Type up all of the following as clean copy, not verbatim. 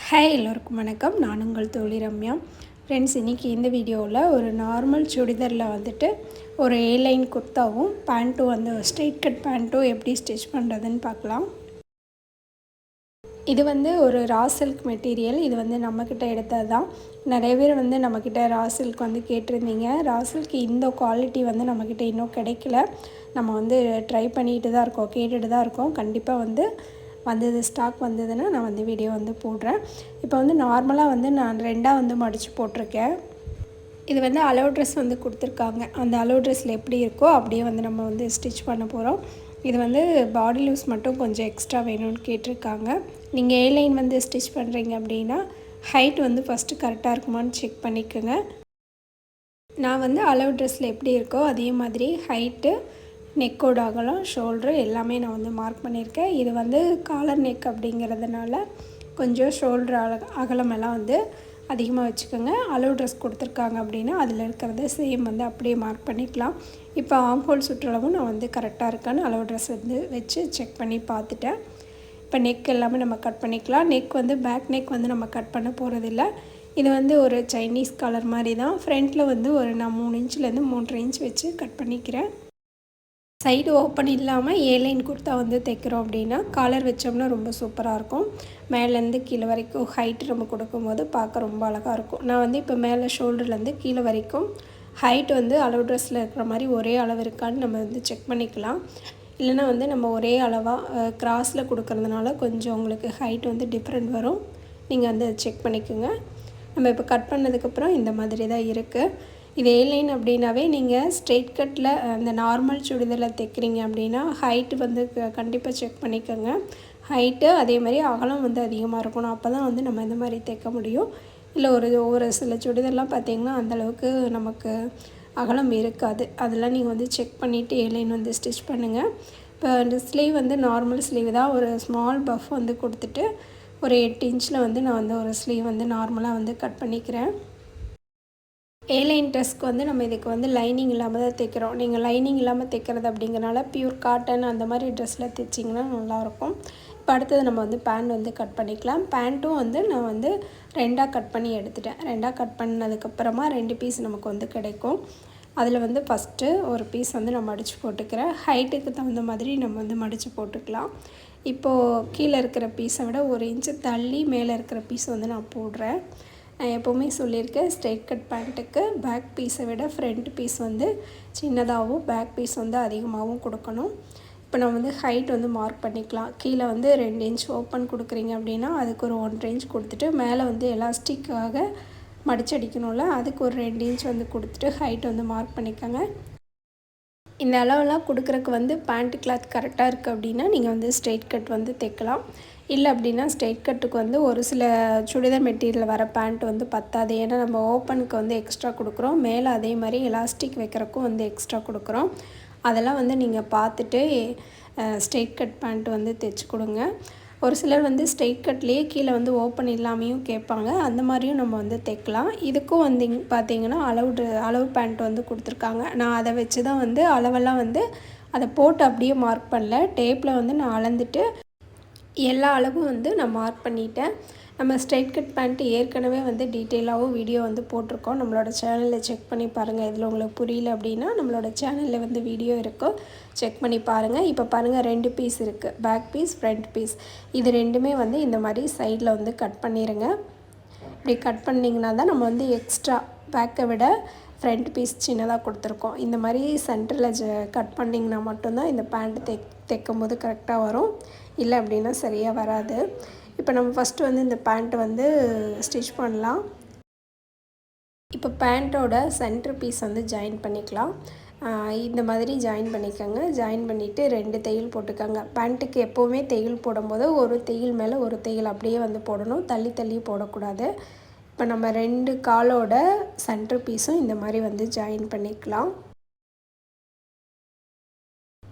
Hi எல்லோருக்கும் வணக்கம். நான் உங்கள் தோழி ரம்யா. ஃப்ரெண்ட்ஸ், இன்றைக்கி இந்த வீடியோவில் ஒரு நார்மல் சுடிதாரில் வந்துட்டு ஒரு ஏலைன் குர்த்தாவும் பேண்ட்டும் வந்து ஸ்ட்ரெயிட் கட் பேண்ட்டும் எப்படி ஸ்டிச் பண்ணுறதுன்னு பார்க்கலாம். இது வந்து ஒரு ரா சில்க் மெட்டீரியல். இது வந்து நம்மக்கிட்ட எடுத்தது தான். நிறைய பேர் வந்து நம்மக்கிட்ட ரா சில்க் வந்து கேட்டிருந்தீங்க. ரா சில்க் இந்த குவாலிட்டி வந்து நம்மக்கிட்ட இன்னும் கிடைக்கல. நம்ம வந்து ட்ரை பண்ணிட்டு தான் இருக்கோம், கேட்டுட்டு தான் இருக்கோம். கண்டிப்பாக வந்து ஸ்டாக் வந்ததுன்னா நான் வந்து வீடியோ வந்து போடுறேன். இப்போ வந்து நார்மலாக வந்து நான் 2ஆக வந்து மடித்து போட்டிருக்கேன். இது வந்து அலோ ட்ரெஸ் வந்து கொடுத்துருக்காங்க. அந்த அலோ ட்ரெஸ்ஸில் எப்படி இருக்கோ அப்படியே வந்து நம்ம வந்து ஸ்டிச் பண்ண போகிறோம். இது வந்து பாடி லூஸ் மட்டும் கொஞ்சம் எக்ஸ்ட்ரா வேணும்னு கேட்டிருக்காங்க. நீங்கள் ஏலைன் வந்து ஸ்டிச் பண்ணுறீங்க அப்படின்னா ஹைட் வந்து ஃபஸ்ட்டு கரெக்டாக இருக்குமான்னு செக் பண்ணிக்கோங்க. நான் வந்து அலோ ட்ரெஸ்ஸில் எப்படி இருக்கோ அதே மாதிரி ஹைட்டு, நெக்கோட அகலம், ஷோல்ட்ரு எல்லாமே நான் வந்து மார்க் பண்ணியிருக்கேன். இது வந்து காலர் நெக் அப்படிங்கிறதுனால கொஞ்சம் ஷோல்ட்ரு அகலமெல்லாம் வந்து அதிகமாக வச்சுக்கோங்க. அலோ ட்ரெஸ் கொடுத்துருக்காங்க அப்படின்னா அதில் இருக்கிறத சேம் வந்து அப்படியே மார்க் பண்ணிக்கலாம். இப்போ ஆம் ஹோல் சுற்றளவும் நான் வந்து கரெக்டாக இருக்கான்னு அலோ ட்ரெஸ் வந்து வச்சு செக் பண்ணி பார்த்துட்டேன். இப்போ நெக் எல்லாமே நம்ம கட் பண்ணிக்கலாம். நெக் வந்து பேக் நெக் வந்து நம்ம கட் பண்ண போகிறதில்ல. இது வந்து ஒரு சைனீஸ் கலர் மாதிரி தான். ஃப்ரண்ட்டில் வந்து நான் 3 இன்ச்லேருந்து 3.5 இன்ச் வச்சு கட் பண்ணிக்கிறேன். சைடு ஓப்பன் இல்லாமல் ஏலைன் குர்த்தா வந்து தைக்கிறோம் அப்படின்னா காலர் வச்சோம்னா ரொம்ப சூப்பராக இருக்கும். மேலேருந்து கீழே வரைக்கும் ஹைட் நம்ம கொடுக்கும்போது பார்க்க ரொம்ப அழகாக இருக்கும். நான் வந்து இப்போ மேலே ஷோல்டர்லேருந்து கீழே வரைக்கும் ஹைட் வந்து அளவு ட்ரெஸ்ஸில் இருக்கிற மாதிரி ஒரே அளவு இருக்கான்னு நம்ம வந்து செக் பண்ணிக்கலாம். இல்லைனா வந்து நம்ம ஒரே அளவாக கிராஸில் கொடுக்கறதுனால கொஞ்சம் உங்களுக்கு ஹைட் வந்து டிஃப்ரெண்ட் வரும். நீங்கள் வந்து செக் பண்ணிக்கோங்க. நம்ம இப்போ கட் பண்ணதுக்கப்புறம் இந்த மாதிரி தான் இருக்குது. இது ஏலைன் அப்படின்னாவே நீங்கள் ஸ்ட்ரெயிட் கட்டில் அந்த நார்மல் சுடிதாரில் தைக்கிறீங்க அப்படின்னா ஹைட்டு வந்து கண்டிப்பாக செக் பண்ணிக்கோங்க. ஹைட்டு அதே மாதிரி அகலம் வந்து அதிகமாக இருக்கணும். அப்போ தான் வந்து நம்ம இந்த மாதிரி தைக்க முடியும். இல்லை ஒரு சில சுடிதார்லாம் பார்த்திங்கன்னா அந்தளவுக்கு நமக்கு அகலம் இருக்காது. அதெல்லாம் நீங்கள் வந்து செக் பண்ணிவிட்டு ஏலைன் வந்து ஸ்டிச் பண்ணுங்கள். இப்போ இந்த ஸ்லீவ் வந்து நார்மல் ஸ்லீவ் தான். ஒரு ஸ்மால் பஃப் வந்து கொடுத்துட்டு ஒரு 8 இன்ச்சில் வந்து நான் வந்து ஒரு ஸ்லீவ் வந்து நார்மலாக வந்து கட் பண்ணிக்கிறேன். ஏலைன் ட்ரெஸ்க்கு வந்து நம்ம இதுக்கு வந்து லைனிங் இல்லாமல் தான் தைக்கிறோம். நீங்கள் லைனிங் இல்லாமல் தைக்கிறது அப்படிங்கிறனால பியூர் காட்டன் அந்த மாதிரி ட்ரெஸ்ஸில் தைச்சிங்கன்னா நல்லாயிருக்கும். இப்போ அடுத்தது நம்ம வந்து பேண்ட் வந்து கட் பண்ணிக்கலாம். பேண்ட்டும் வந்து நான் வந்து 2ஆக கட் பண்ணி எடுத்துட்டேன். 2ஆக கட் பண்ணதுக்கப்புறமா 2 பீஸ் நமக்கு வந்து கிடைக்கும். அதில் வந்து ஃபஸ்ட்டு ஒரு பீஸ் வந்து நான் மடித்து போட்டுக்கிறேன். ஹைட்டுக்கு தகுந்த மாதிரி நம்ம வந்து மடித்து போட்டுக்கலாம். இப்போது கீழே இருக்கிற பீஸை விட 1 இன்ச்சு தள்ளி மேலே இருக்கிற பீஸ் வந்து நான் போடுறேன். நான் எப்போவுமே சொல்லியிருக்கேன், ஸ்ட்ரெயிட் கட் பேண்ட்டுக்கு பேக் பீஸை விட ஃப்ரண்ட் பீஸ் வந்து சின்னதாகவும் பேக் பீஸ் வந்து அதிகமாகவும் கொடுக்கணும். இப்போ நம்ம வந்து ஹைட் வந்து மார்க் பண்ணிக்கலாம். கீழே வந்து 2 இன்ச் ஓப்பன் கொடுக்குறீங்க அப்படின்னா அதுக்கு ஒரு 1.5 இன்ச் கொடுத்துட்டு மேலே வந்து எலாஸ்டிக்காக மடிச்சடிக்கணும்ல, அதுக்கு ஒரு 2 இன்ச் வந்து கொடுத்துட்டு ஹைட் வந்து மார்க் பண்ணிக்கோங்க. இந்த அளவெல்லாம் கொடுக்குறக்கு வந்து பேண்ட் கிளாத் கரெக்டாக இருக்குது அப்படின்னா நீங்கள் வந்து ஸ்ட்ரெயிட் கட் வந்து தைக்கலாம். இல்லை அப்படின்னா ஸ்ட்ரெயிட் கட்டுக்கு வந்து ஒரு சில சுடிதார் மெட்டீரியல் வர பேண்ட் வந்து பத்தாது. ஏன்னா நம்ம ஓப்பனுக்கு வந்து எக்ஸ்ட்ரா கொடுக்குறோம். மேலே அதே மாதிரி எலாஸ்டிக் வைக்கிறக்கும் வந்து எக்ஸ்ட்ரா கொடுக்குறோம். அதெல்லாம் வந்து நீங்கள் பார்த்துட்டு ஸ்ட்ரெயிட் கட் பேண்ட் வந்து தைச்சி கொடுங்க. ஒரு சிலர் வந்து ஸ்ட்ரெயிட் கட்லேயே கீழே வந்து ஓப்பன் இல்லாமையும் கேட்பாங்க. அந்த மாதிரியும் நம்ம வந்து தைக்கலாம். இதுக்கும் வந்து பார்த்திங்கன்னா அளவு பேண்ட் வந்து கொடுத்துருக்காங்க. நான் அதை வச்சு தான் வந்து அளவெல்லாம் வந்து அதை போட்டு அப்படியே மார்க் பண்ணல. டேப்பில் வந்து நான் அளந்துட்டு எல்லா அளவும் வந்து நான் மார்க் பண்ணிட்டேன். நம்ம ஸ்ட்ரெயிட் கட் பேண்ட்டு ஏற்கனவே வந்து டீட்டெயிலாகவும் வீடியோ வந்து போட்டிருக்கோம். நம்மளோட சேனலில் செக் பண்ணி பாருங்கள். இதில் உங்களுக்கு புரியல அப்படின்னா நம்மளோட சேனலில் வந்து வீடியோ இருக்கும், செக் பண்ணி பாருங்கள். இப்போ பாருங்கள், 2 பீஸ் இருக்குது, பேக் பீஸ், ஃப்ரண்ட் பீஸ். இது ரெண்டுமே வந்து இந்த மாதிரி சைடில் வந்து கட் பண்ணிடுங்க. இப்படி கட் பண்ணிங்கன்னா தான் நம்ம வந்து எக்ஸ்ட்ரா பேக்கை விட ஃப்ரண்ட் பீஸ் சின்னதாக கொடுத்துருக்கோம். இந்த மாதிரி சென்டரில் கட் பண்ணிங்கன்னா மட்டும்தான் இந்த பேண்ட் தைக்கும் போது கரெக்டாக வரும். இல்லை அப்படின்னா சரியாக வராது. இப்போ நம்ம ஃபஸ்ட்டு வந்து இந்த பேண்ட்டை வந்து ஸ்டிச் பண்ணலாம். இப்போ பேண்ட்டோட சென்டர் பீஸ் வந்து ஜாயின் பண்ணிக்கலாம். இந்த மாதிரி ஜாயின் பண்ணிக்கோங்க. ஜாயின் பண்ணிவிட்டு 2 தையல் போட்டுக்கோங்க. பேண்ட்டுக்கு எப்போவுமே தையல் போடும்போது ஒரு தையல் மேலே ஒரு தையல் அப்படியே வந்து போடணும், தள்ளி தள்ளி போடக்கூடாது. இப்போ நம்ம 2 காலோட சென்டர் பீஸும் இந்த மாதிரி வந்து ஜாயின் பண்ணிக்கலாம்.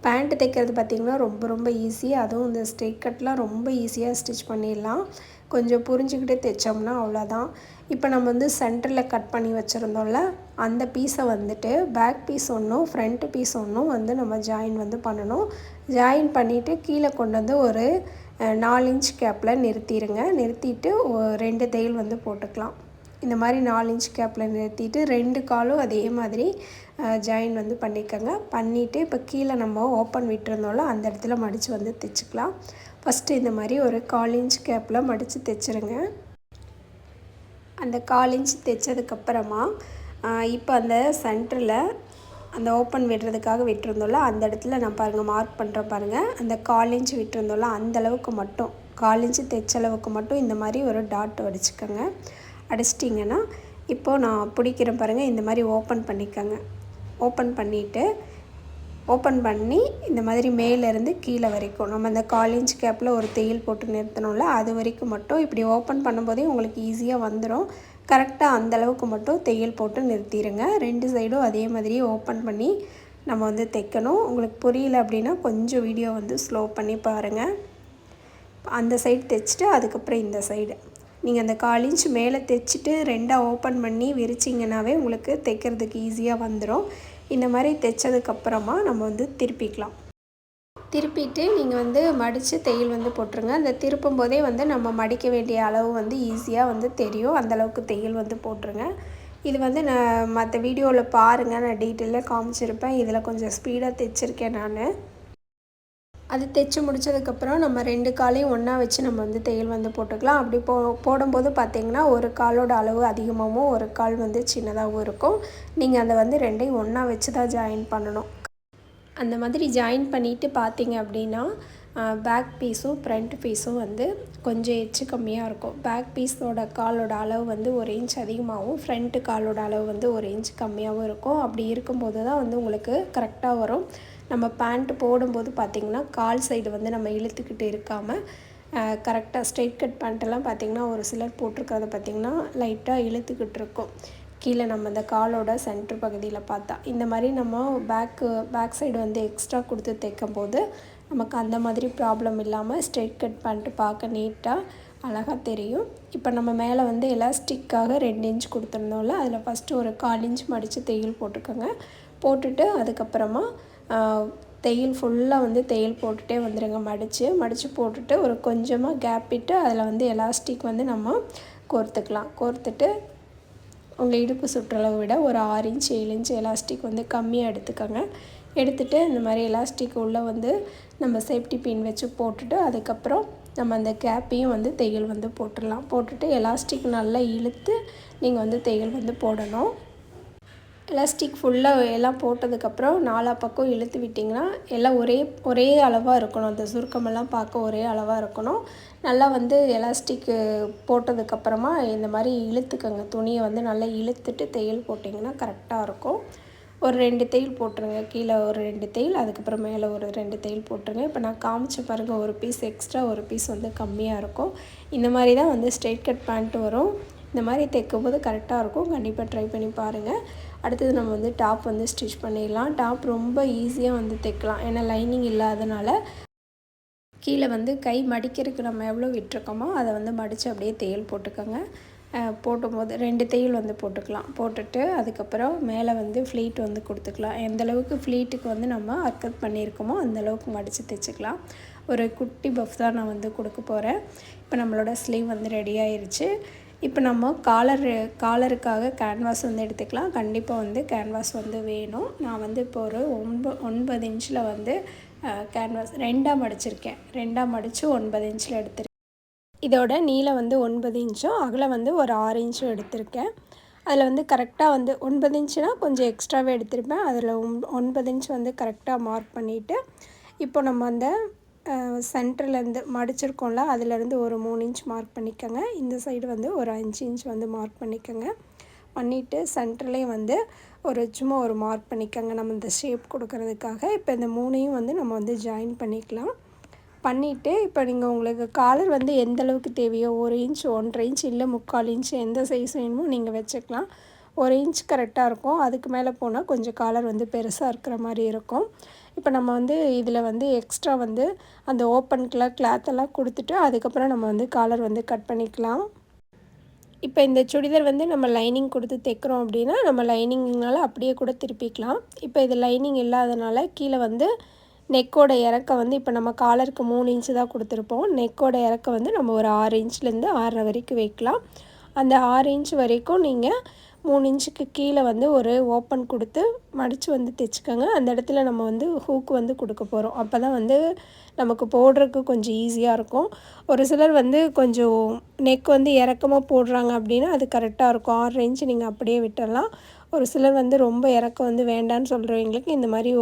பேண்ட்டு தைக்கிறது பார்த்திங்கன்னா ரொம்ப ரொம்ப ஈஸி. அதுவும் இந்த ஸ்ட்ரெயிட் கட்லாம் ரொம்ப ஈஸியாக ஸ்டிச் பண்ணிடலாம். கொஞ்சம் புரிஞ்சுக்கிட்டு தைச்சோம்னா அவ்வளோதான். இப்போ நம்ம வந்து சென்டரில் கட் பண்ணி வச்சுருந்தோம்ல, அந்த பீஸை வந்துட்டு பேக் பீஸ் ஒன்றும் ஃப்ரண்ட் பீஸ் ஒன்றும் வந்து நம்ம ஜாயின் வந்து பண்ணணும். ஜாயின் பண்ணிவிட்டு கீழே கொண்டு வந்து ஒரு 4 இன்ச் கேப்பில் நிறுத்திடுங்க. நிறுத்திட்டு 2 தையல் வந்து போட்டுக்கலாம். இந்த மாதிரி 4 இன்ச் கேப்பில் நிறுத்திட்டு 2 காலும் அதே மாதிரி ஜாயின் வந்து பண்ணிக்கோங்க. பண்ணிவிட்டு இப்போ கீழே நம்ம ஓப்பன் விட்டுருந்தோம்ல, அந்த இடத்துல மடித்து வந்து தைச்சிக்கலாம். ஃபஸ்ட்டு இந்த மாதிரி ஒரு 1/4 இன்ச் கேப்பில் மடித்து தைச்சிருங்க. அந்த 1/4 இன்ச் தைச்சதுக்கப்புறமா இப்போ அந்த சென்டரில் அந்த ஓப்பன் விடுறதுக்காக விட்டுருந்தோம்ல, அந்த இடத்துல நான் பாருங்கள் மார்க் பண்ணுறேன் பாருங்கள். அந்த 1/4 இன்ச் விட்டுருந்தோம்ல, அந்தளவுக்கு மட்டும் 1/4 இன்ச்சு தைச்ச அளவுக்கு மட்டும் இந்த மாதிரி ஒரு டாட் அடிச்சுக்கோங்க. அடிச்சிட்டிங்கன்னா இப்போது நான் பிடிக்கிறேன் பாருங்கள், இந்த மாதிரி ஓப்பன் பண்ணிக்கோங்க. ஓப்பன் பண்ணிவிட்டு ஓப்பன் பண்ணி இந்த மாதிரி மேலேருந்து கீழே வரைக்கும் நம்ம அந்த 1/4 இன்ச் கேப்பில் ஒரு தையல் போட்டு நிறுத்தணும்ல, அது வரைக்கும் மட்டும் இப்படி ஓப்பன் பண்ணும்போதே உங்களுக்கு ஈஸியாக வந்துடும். கரெக்டாக அந்தளவுக்கு மட்டும் தையல் போட்டு நிறுத்திடுங்க. 2 சைடும் அதே மாதிரி ஓப்பன் பண்ணி நம்ம வந்து தைக்கணும். உங்களுக்கு புரியல அப்படின்னா கொஞ்சம் வீடியோ வந்து ஸ்லோ பண்ணி பாருங்கள். அந்த சைடு தைச்சிட்டு அதுக்கப்புறம் இந்த சைடு நீங்கள் அந்த 1/4 இன்ச் மேலே தைச்சிட்டு 2ஆக ஓப்பன் பண்ணி விரிச்சிங்கனாவே உங்களுக்கு தைக்கிறதுக்கு ஈஸியாக வந்துடும். இந்த மாதிரி தைச்சதுக்கப்புறமா நம்ம வந்து திருப்பிக்கலாம். திருப்பிட்டு நீங்கள் வந்து மடித்து தையல் வந்து போட்டுருங்க. அந்த திருப்பும் போதே வந்து நம்ம மடிக்க வேண்டிய அளவு வந்து ஈஸியாக வந்து தெரியும். அந்தளவுக்கு தையல் வந்து போட்டுருங்க. இது வந்து நான் மற்ற வீடியோவில் பாருங்கள், நான் டீட்டெயிலாக காமிச்சிருப்பேன். இதில் கொஞ்சம் ஸ்பீடாக தைச்சிருக்கேன் நான். அது தைச்சி முடித்ததுக்கப்புறம் நம்ம 2 காலையும் ஒன்றா வச்சு நம்ம வந்து தையல் வந்து போட்டுக்கலாம். அப்படி போடும்போது பார்த்திங்கன்னா ஒரு காலோட அளவு அதிகமாகவும் ஒரு கால் வந்து சின்னதாகவும் இருக்கும். நீங்கள் அதை வந்து 2ஐயும் ஒன்றா வச்சு தான் ஜாயின் பண்ணணும். அந்த மாதிரி ஜாயின் பண்ணிவிட்டு பார்த்தீங்க அப்படின்னா பேக் பீஸும் ஃப்ரண்ட் பீஸும் வந்து கொஞ்சம் எச்சு கம்மியாக இருக்கும். பேக் பீஸோட காலோட அளவு வந்து 1 இன்ச் அதிகமாகவும், ஃப்ரண்ட்டு காலோட அளவு வந்து 1 இன்ச் கம்மியாகவும் இருக்கும். அப்படி இருக்கும்போது தான் வந்து உங்களுக்கு கரெக்டாக வரும். நம்ம பேண்ட் போடும்போது பார்த்திங்கன்னா கால் சைடு வந்து நம்ம இழுத்துக்கிட்டு இருக்காமல் கரெக்டாக ஸ்ட்ரெயிட் கட் பேண்ட்டெல்லாம் பார்த்திங்கன்னா ஒரு சிலர் போட்டிருக்கிறத பார்த்திங்கன்னா லைட்டாக இழுத்துக்கிட்டு இருக்கும். கீழே நம்ம இந்த காலோட சென்டர் பகுதியில் பார்த்தா இந்த மாதிரி நம்ம பேக் சைடு வந்து எக்ஸ்ட்ரா கொடுத்து தைக்கும் போது நமக்கு அந்த மாதிரி ப்ராப்ளம் இல்லாமல் ஸ்ட்ரெயிட் கட் பேண்ட்டு பார்க்க நீட்டாக அழகாக தெரியும். இப்போ நம்ம மேலே வந்து எலாஸ்டிக்காக 2 இன்ச் கொடுத்துருந்தோம்ல, அதில் ஃபஸ்ட்டு ஒரு 1/4 இன்ச் மடித்து தையல் போட்டுக்கோங்க. போட்டுட்டு அதுக்கப்புறமா தையல் ஃபுல்லாக வந்து தையல் போட்டுகிட்டே வந்துடுங்க. மடித்து போட்டுட்டு ஒரு கொஞ்சமாக கேப் விட்டு அதில் வந்து எலாஸ்டிக் வந்து நம்ம கோர்த்துக்கலாம். கோர்த்துட்டு உங்கள் இடுப்பு சுற்றளவை விட ஒரு 6 இன்ச் 7 இன்ச் எலாஸ்டிக் வந்து கம்மியாக எடுத்துக்கோங்க. எடுத்துகிட்டு இந்த மாதிரி எலாஸ்டிக் உள்ளே வந்து நம்ம சேஃப்டி பின் வச்சு போட்டுட்டு அதுக்கப்புறம் நம்ம அந்த கேப்பையும் வந்து தையல் வந்து போட்டுடலாம். போட்டுட்டு எலாஸ்டிக் நல்லா இழுத்து நீங்கள் வந்து தையல் வந்து போடணும். எலாஸ்டிக் ஃபுல்லாக எல்லாம் போட்டதுக்கப்புறம் 4 பக்கம் இழுத்து விட்டிங்கன்னா எல்லாம் ஒரே அளவாக இருக்கணும். அந்த சுருக்கமெல்லாம் பார்க்க ஒரே அளவாக இருக்கணும். நல்லா வந்து எலாஸ்டிக்கு போட்டதுக்கப்புறமா இந்த மாதிரி இழுத்துக்கங்க. துணியை வந்து நல்லா இழுத்துட்டு தையல் போட்டிங்கன்னா கரெக்டாக இருக்கும். ஒரு 2 தையல் போட்டுருங்க. கீழே ஒரு 2 தையல், அதுக்கப்புறம் மேலே ஒரு 2 தையல் போட்டுருங்க. இப்போ நான் காமிச்ச பாருங்கள், ஒரு பீஸ் எக்ஸ்ட்ரா ஒரு பீஸ் வந்து கம்மியாக இருக்கும். இந்த மாதிரி தான் வந்து ஸ்ட்ரெயிட் கட் பேண்ட்டு வரும். இந்த மாதிரி தைக்கும்போது கரெக்டாக இருக்கும். கண்டிப்பாக ட்ரை பண்ணி பாருங்கள். அடுத்தது நம்ம வந்து டாப் வந்து ஸ்டிச் பண்ணிடலாம். டாப் ரொம்ப ஈஸியாக வந்து தைக்கலாம். ஏன்னா லைனிங் இல்லாதனால கீழே வந்து கை மடிக்கிறதுக்கு நம்ம எவ்வளோ விட்டுருக்கோமோ அதை வந்து மடித்து அப்படியே தையல் போட்டுக்கோங்க. போடும்போது 2 தையல் வந்து போட்டுக்கலாம். போட்டுட்டு அதுக்கப்புறம் மேலே வந்து ஃப்ளீட் வந்து கொடுத்துக்கலாம். எந்தளவுக்கு ஃப்ளீட்டுக்கு வந்து நம்ம அர்க்கத் பண்ணியிருக்கோமோ அந்தளவுக்கு மடித்து தைச்சிக்கலாம். ஒரு குட்டி பஃப் தான் நான் வந்து கொடுக்க போகிறேன். இப்போ நம்மளோட ஸ்லீவ் வந்து ரெடி ஆயிடுச்சு. இப்போ நம்ம காலருக்காக கேன்வாஸ் வந்து எடுத்துக்கலாம். கண்டிப்பாக வந்து கேன்வாஸ் வந்து வேணும். நான் வந்து இப்போ ஒரு 9 இன்ச்சில் வந்து கேன்வாஸ் 2ஆக மடிச்சிருக்கேன். 2ஆக மடித்து 9 இன்ச்சில் எடுத்துருக்கேன். இதோட நீளம் வந்து 9 இன்ச்சும் அகலம் வந்து ஒரு 6 இன்ச்சும் எடுத்திருக்கேன். அதில் வந்து கரெக்டாக வந்து 9 இன்ச்சுனா கொஞ்சம் எக்ஸ்ட்ராவே எடுத்திருப்பேன். அதில் 9 இன்ச் வந்து கரெக்டாக மார்க் பண்ணிவிட்டு இப்போ நம்ம அந்த சென்டர்லேருந்து மடிச்சிருக்கோம்ல, அதிலேருந்து ஒரு 3 இன்ச் மார்க் பண்ணிக்கோங்க. இந்த சைடு வந்து ஒரு 5 இன்ச் வந்து மார்க் பண்ணிக்கோங்க. பண்ணிவிட்டு சென்டர்லேயே வந்து சும்மா ஒரு மார்க் பண்ணிக்கோங்க, நம்ம இந்த ஷேப் கொடுக்கறதுக்காக. இப்போ இந்த 3ஐயும் வந்து நம்ம வந்து ஜாயின் பண்ணிக்கலாம். பண்ணிவிட்டு இப்போ நீங்கள் உங்களுக்கு காலர் வந்து எந்த அளவுக்கு தேவையோ 1 இன்ச் 1.5 இன்ச் இல்லை 3/4 இன்ச் எந்த சைஸ் வேணுமோ நீங்கள் வச்சுக்கலாம். 1 இன்ச் கரெக்டாக இருக்கும். அதுக்கு மேலே போனால் கொஞ்சம் காலர் வந்து பெருசாக இருக்கிற மாதிரி இருக்கும். இப்போ நம்ம வந்து இதில் வந்து எக்ஸ்ட்ரா வந்து அந்த ஓப்பனுக்குலாம் கிளாத்தெல்லாம் கொடுத்துட்டு அதுக்கப்புறம் நம்ம வந்து காலர் வந்து கட் பண்ணிக்கலாம். இப்போ இந்த சுடிதார் வந்து நம்ம லைனிங் கொடுத்து தைக்கிறோம் அப்படின்னா நம்ம லைனிங்னால அப்படியே கூட திருப்பிக்கலாம். இப்போ இது லைனிங் இல்லாதனால கீழே வந்து நெக்கோட இறக்கம் வந்து இப்போ நம்ம காலருக்கு 3 இன்ச்சு தான் கொடுத்துருப்போம். நெக்கோட இறக்கம் வந்து நம்ம ஒரு 6 இன்ச்லேருந்து 6.5 வரைக்கும் வைக்கலாம். அந்த 6 இன்ச் வரைக்கும் நீங்கள் 3 இன்ச்சுக்கு கீழே வந்து ஒரு ஓப்பன் கொடுத்து மடித்து வந்து தைச்சிக்கோங்க. அந்த இடத்துல நம்ம வந்து ஹூக் வந்து கொடுக்க போகிறோம். அப்போ தான் வந்து நமக்கு போடுறதுக்கு கொஞ்சம் ஈஸியாக இருக்கும். ஒரு சிலர் வந்து கொஞ்சம் நெக் வந்து இறக்கமாக போடுறாங்க அப்படின்னா அது கரெக்டாக இருக்கும். 6 இன்ச்சு நீங்கள் அப்படியே விட்டுடலாம். ஒரு சிலர் வந்து ரொம்ப இறக்கம் வந்து வேண்டான்னு சொல்கிறவங்களுக்கு இந்த மாதிரி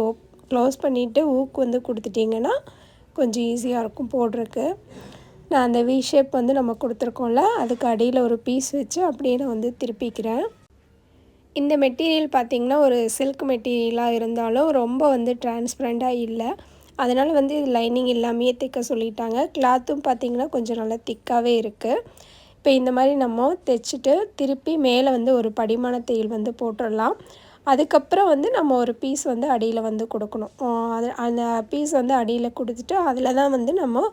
க்ளோஸ் பண்ணிவிட்டு ஹூக் வந்து கொடுத்துட்டிங்கன்னா கொஞ்சம் ஈஸியாக இருக்கும் போடுறதுக்கு. நான் அந்த வி ஷேப் வந்து நம்ம கொடுத்துருக்கோம்ல அதுக்கு அடியில் ஒரு பீஸ் வச்சு அப்படியே நான் வந்து திருப்பிக்கிறேன். இந்த மெட்டீரியல் பார்த்திங்கன்னா ஒரு சில்க் மெட்டீரியலாக இருந்தாலும் ரொம்ப வந்து டிரான்ஸ்பரண்ட்டாக இல்லை. அதனால் வந்து இது லைனிங் இல்லாமையே தைக்க சொல்லிட்டாங்க. கிளாத்தும் பார்த்திங்கன்னா கொஞ்சம் நல்லா திக்காகவே இருக்குது. இப்போ இந்த மாதிரி நம்ம தைச்சிட்டு திருப்பி மேலே வந்து ஒரு படிமான தையல் வந்து போட்டுடலாம். அதுக்கப்புறம் வந்து நம்ம ஒரு பீஸ் வந்து அடியில் வந்து கொடுக்கணும். அது அந்த பீஸ் வந்து அடியில் கொடுத்துட்டு அதில் தான் வந்து நம்ம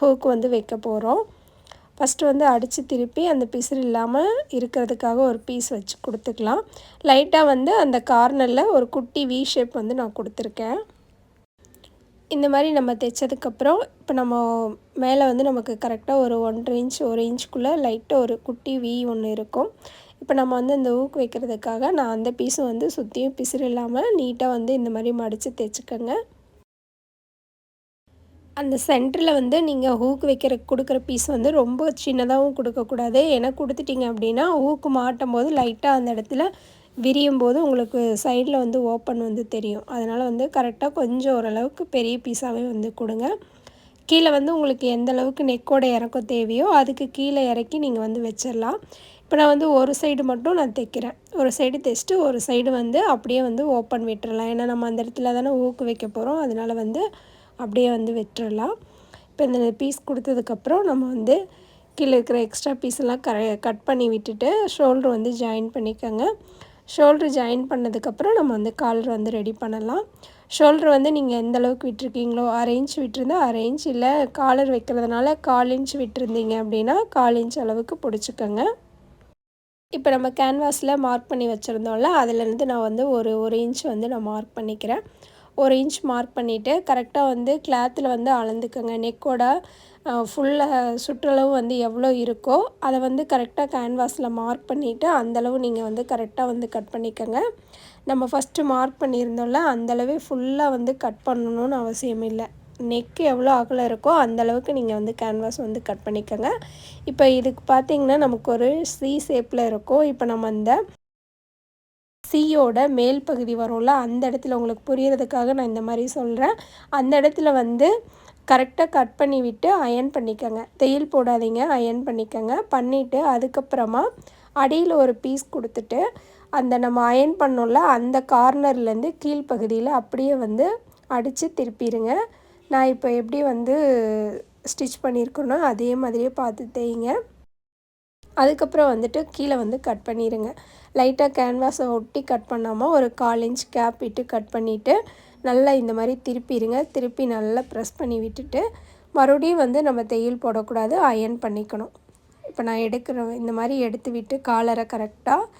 ஹூக் வந்து வைக்க போகிறோம். ஃபஸ்ட்டு வந்து அடித்து திருப்பி அந்த பிசுறு இல்லாமல் இருக்கிறதுக்காக ஒரு பீஸ் வச்சு கொடுத்துக்கலாம். லைட்டாக வந்து அந்த கார்னரில் ஒரு குட்டி வி ஷேப் வந்து நான் கொடுத்துருக்கேன். இந்த மாதிரி நம்ம தைச்சதுக்கப்புறம் இப்போ நம்ம மேலே வந்து நமக்கு கரெக்டாக ஒரு 1.5 இன்ச் 1 இன்ச்சுக்குள்ளே லைட்டாக ஒரு குட்டி வி ஒன்று இருக்கும். இப்போ நம்ம வந்து இந்த ஊக்கு வைக்கிறதுக்காக நான் அந்த பீஸும் வந்து சுற்றியும் பிசுறு இல்லாமல் நீட்டாக வந்து இந்த மாதிரி மடித்து தைச்சிக்கோங்க. அந்த சென்டரில் வந்து நீங்கள் ஹூக்கு கொடுக்குற பீஸ் வந்து ரொம்ப சின்னதாகவும் கொடுக்கக்கூடாது. ஏன்னா கொடுத்துட்டிங்க அப்படின்னா ஹூக்கு மாட்டும் போது லைட்டாக அந்த இடத்துல விரியும் போது உங்களுக்கு சைடில் வந்து ஓப்பன் வந்து தெரியும். அதனால் வந்து கரெக்டாக கொஞ்சம் ஓரளவுக்கு பெரிய பீஸாகவே வந்து கொடுங்க. கீழே வந்து உங்களுக்கு எந்த அளவுக்கு நெக்கோட இறக்கம் தேவையோ அதுக்கு கீழே இறக்கி நீங்கள் வந்து வச்சிடலாம். இப்போ நான் வந்து ஒரு சைடு மட்டும் நான் தைக்கிறேன். ஒரு சைடு தைச்சிட்டு ஒரு சைடு வந்து அப்படியே வந்து ஓப்பன் விட்டுறலாம். ஏன்னா நம்ம அந்த இடத்துல தானே ஊக்கு வைக்க போகிறோம். அதனால் வந்து அப்படியே வந்து விட்டுறலாம். இப்போ இந்த பீஸ் கொடுத்ததுக்கப்புறம் நம்ம வந்து கீழே இருக்கிற எக்ஸ்ட்ரா பீஸெல்லாம் கட் பண்ணி விட்டுட்டு ஷோல்ட்ரு வந்து ஜாயின் பண்ணிக்கோங்க. ஷோல்ட்ரு ஜாயின் பண்ணதுக்கப்புறம் நம்ம வந்து காலர் வந்து ரெடி பண்ணலாம். ஷோல்ட்ரு வந்து நீங்கள் எந்த அளவுக்கு விட்டுருக்கீங்களோ 1/2 இன்ச் விட்டுருந்தா 1/2 இன்ச், இல்லை காலர் வைக்கிறதுனால 1/4 இன்ச் விட்டுருந்தீங்க அப்படின்னா 1/4 இன்ச் அளவுக்கு பிடிச்சிக்கோங்க. இப்போ நம்ம கேன்வாஸில் மார்க் பண்ணி வச்சுருந்தோம்ல அதுலேருந்து நான் வந்து ஒரு இன்ச் வந்து நான் மார்க் பண்ணிக்கிறேன். 1 இன்ச் மார்க் பண்ணிவிட்டு கரெக்டாக வந்து கிளாத்தில் வந்து அளந்துக்கோங்க. நெக்கோட ஃபுல்லாக சுற்றளவு வந்து எவ்வளோ இருக்கோ அதை வந்து கரெக்டாக கேன்வாஸில் மார்க் பண்ணிவிட்டு அந்தளவு நீங்கள் வந்து கரெக்டாக வந்து கட் பண்ணிக்கோங்க. நம்ம ஃபஸ்ட்டு மார்க் பண்ணியிருந்தோம்ல அந்தளவே ஃபுல்லாக வந்து கட் பண்ணணும்னு அவசியம் இல்லை. நெக்கு எவ்வளோ அகலம் இருக்கோ அந்தளவுக்கு நீங்கள் வந்து கேன்வாஸ் வந்து கட் பண்ணிக்கோங்க. இப்போ இதுக்கு பார்த்திங்கன்னா நமக்கு ஒரு சி ஷேப்பில் இருக்கும். இப்போ நம்ம அந்த சியோட மேல் பகுதி வரும்ல அந்த இடத்துல உங்களுக்கு புரியறதுக்காக நான் இந்த மாதிரி சொல்கிறேன். அந்த இடத்துல வந்து கரெக்டாக கட் பண்ணி விட்டு அயர்ன் பண்ணிக்கோங்க. தையல் போடாதீங்க, அயர்ன் பண்ணிக்கோங்க. பண்ணிவிட்டு அதுக்கப்புறமா அடியில் ஒரு பீஸ் கொடுத்துட்டு அந்த நம்ம அயர்ன் பண்ணோம்ல அந்த கார்னர்லேருந்து கீழ்ப்பகுதியில் அப்படியே வந்து அடித்து திருப்பிடுங்க. நான் இப்போ எப்படி வந்து ஸ்டிச் பண்ணியிருக்கேனோ அதே மாதிரியே பார்த்து தைங்க. அதுக்கப்புறம் வந்துட்டு கீழே வந்து கட் பண்ணிடுங்க. லைட்டாக கேன்வாஸை ஒட்டி கட் பண்ணாமல் ஒரு 1/4 இன்ச் கேப் விட்டு கட் பண்ணிவிட்டு நல்லா இந்த மாதிரி திருப்பிடுங்க. திருப்பி நல்லா ப்ரெஸ் பண்ணி விட்டுட்டு மறுபடியும் வந்து நம்ம தையல் போடக்கூடாது, அயர்ன் பண்ணிக்கணும். இப்போ நான் இந்த மாதிரி எடுத்து விட்டு காலரை கரெக்டாக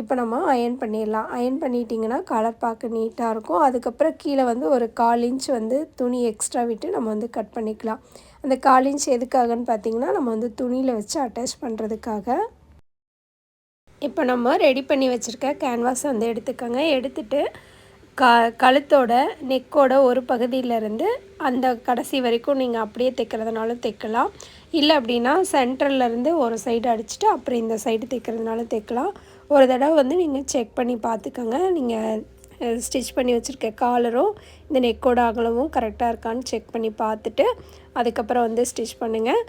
இப்போ நம்ம அயர்ன் பண்ணிடலாம். அயர்ன் பண்ணிட்டிங்கன்னா கலர் பார்க்க நீட்டாக இருக்கும். அதுக்கப்புறம் கீழே வந்து ஒரு 1/4 இன்ச் வந்து துணி எக்ஸ்ட்ரா விட்டு நம்ம வந்து கட் பண்ணிக்கலாம். அந்த 1/4 இன்ச் எதுக்காகன்னு பார்த்திங்கன்னா நம்ம வந்து துணியில் வச்சு அட்டாச் பண்ணுறதுக்காக. இப்போ நம்ம ரெடி பண்ணி வச்சுருக்க கேன்வாஸ் வந்து எடுத்துக்கோங்க. எடுத்துகிட்டு கழுத்தோட நெக்கோட ஒரு பகுதியிலேருந்து அந்த கடைசி வரைக்கும் நீங்கள் அப்படியே தைக்கிறதுனாலும் தைக்கலாம். இல்லை அப்படின்னா சென்டர்லேருந்து ஒரு சைடு அடிச்சுட்டு அப்புறம் இந்த சைடு தைக்கிறதுனாலும் தைக்கலாம். ஒரு தடவை வந்து நீங்கள் செக் பண்ணி பார்த்துக்கோங்க. நீங்கள் ஸ்டிச் பண்ணி வச்சுருக்க காலரும் இந்த நெக்கோட அகலமும் கரெக்டாக இருக்கான்னு செக் பண்ணி பார்த்துட்டு அதுக்கப்புறம் வந்து ஸ்டிச் பண்ணுங்கள்.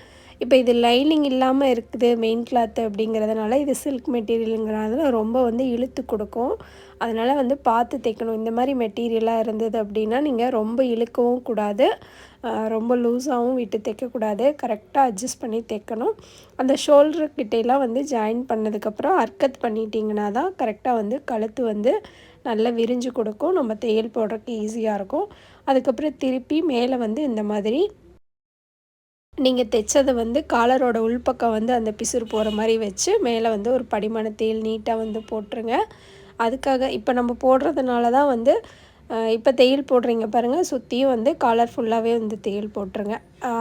இப்போ இது லைனிங் இல்லாமல் இருக்குது மெயின் கிளாத்து அப்படிங்கிறதுனால இது சில்க் மெட்டீரியலுங்கிறதுனால ரொம்ப வந்து இழுத்து கொடுக்கும். அதனால் வந்து பார்த்து தைக்கணும். இந்த மாதிரி மெட்டீரியலாக இருந்தது அப்படின்னா நீங்கள் ரொம்ப இழுக்கவும் கூடாது, ரொம்ப லூஸாகவும் விட்டு தைக்கக்கூடாது. கரெக்டாக அட்ஜஸ்ட் பண்ணி தைக்கணும். அந்த ஷோல்டர்கிட்டையெல்லாம் வந்து ஜாயின் பண்ணதுக்கப்புறம் அர்க்கத் பண்ணிட்டிங்கன்னா தான் கரெக்டாக வந்து கழுத்து வந்து நல்லா விரிஞ்சு கொடுக்கும். நம்ம தையல் போடுறதுக்கு ஈஸியாக இருக்கும். அதுக்கப்புறம் திருப்பி மேலே வந்து இந்த மாதிரி நீங்கள் தைச்சதை வந்து காலரோட உள்பக்கம் வந்து அந்த பிசுறு போகிற மாதிரி வச்சு மேலே வந்து ஒரு படிமான தையல் நீட்டாக வந்து போட்டுருங்க. அதுக்காக இப்போ நம்ம போடுறதுனால தான் வந்து இப்போ தையல் போடுறீங்க பாருங்கள், சுற்றியும் வந்து காலர் ஃபுல்லாகவே வந்து தையல் போட்டுருங்க.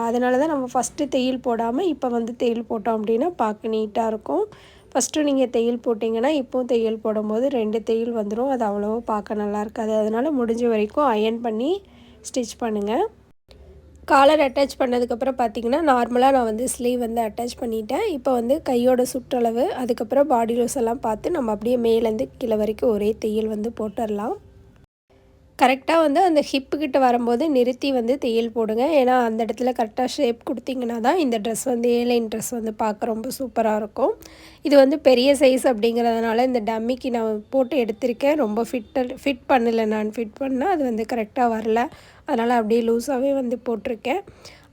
அதனால தான் நம்ம ஃபஸ்ட்டு தையல் போடாமல் இப்போ வந்து தையல் போட்டோம் அப்படின்னா பார்க்க நீட்டாக இருக்கும். ஃபஸ்ட்டு நீங்கள் தையல் போட்டிங்கன்னா இப்போவும் தையல் போடும்போது 2 தையல் வந்துடும். அது அவ்வளோவா பார்க்க நல்லா இருக்காது. அதனால் முடிஞ்ச வரைக்கும் அயர்ன் பண்ணி ஸ்டிச் பண்ணுங்கள். காலர் அட்டாச் பண்ணதுக்கப்புறம் பார்த்திங்கன்னா நார்மலாக நான் வந்து ஸ்லீவ் வந்து அட்டாச் பண்ணிட்டேன். இப்போ வந்து கையோட சுற்றளவு அதுக்கப்புறம் பாடி லூஸ் எல்லாம் பார்த்து நம்ம அப்படியே மேலேருந்து கீழே வரைக்கும் ஒரே தையல் வந்து போட்டுடலாம். கரெக்டாக வந்து அந்த ஹிப்புக்கிட்ட வரும்போது நிறுத்தி வந்து தையல் போடுங்க. ஏன்னா அந்த இடத்துல கரெக்டாக ஷேப் கொடுத்திங்கன்னா தான் இந்த ட்ரெஸ் வந்து ஏலைன் ட்ரெஸ் வந்து பார்க்க ரொம்ப சூப்பராக இருக்கும். இது வந்து பெரிய சைஸ் அப்படிங்கிறதுனால இந்த டம்மிக்கு நான் போட்டு எடுத்திருக்கேன். ரொம்ப ஃபிட் பண்ணலை, நான் ஃபிட் பண்ணால் அது வந்து கரெக்டாக வரல. அதனால் அப்படியே லூஸாகவே வந்து போட்டிருக்கேன்.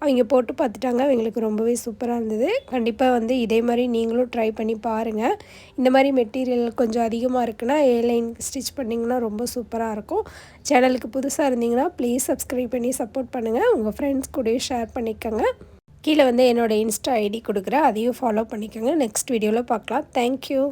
அவங்க போட்டு பார்த்துட்டாங்க, அவங்களுக்கு ரொம்பவே சூப்பராக இருந்தது. கண்டிப்பாக வந்து இதே மாதிரி நீங்களும் ட்ரை பண்ணி பாருங்கள். இந்த மாதிரி மெட்டீரியல் கொஞ்சம் அதிகமாக இருக்குன்னா ஏலைன் ஸ்டிச் பண்ணிங்கன்னா ரொம்ப சூப்பராக இருக்கும். சேனலுக்கு புதுசாக இருந்தீங்கன்னா ப்ளீஸ் சப்ஸ்கிரைப் பண்ணி சப்போர்ட் பண்ணுங்கள். உங்கள் ஃப்ரெண்ட்ஸ் கூடயும் ஷேர் பண்ணிக்கோங்க. கீழே வந்து என்னோடய இன்ஸ்டா ஐடி கொடுக்குறேன், அதையும் ஃபாலோ பண்ணிக்கோங்க. நெக்ஸ்ட் வீடியோவில் பார்க்கலாம். தேங்க்யூ.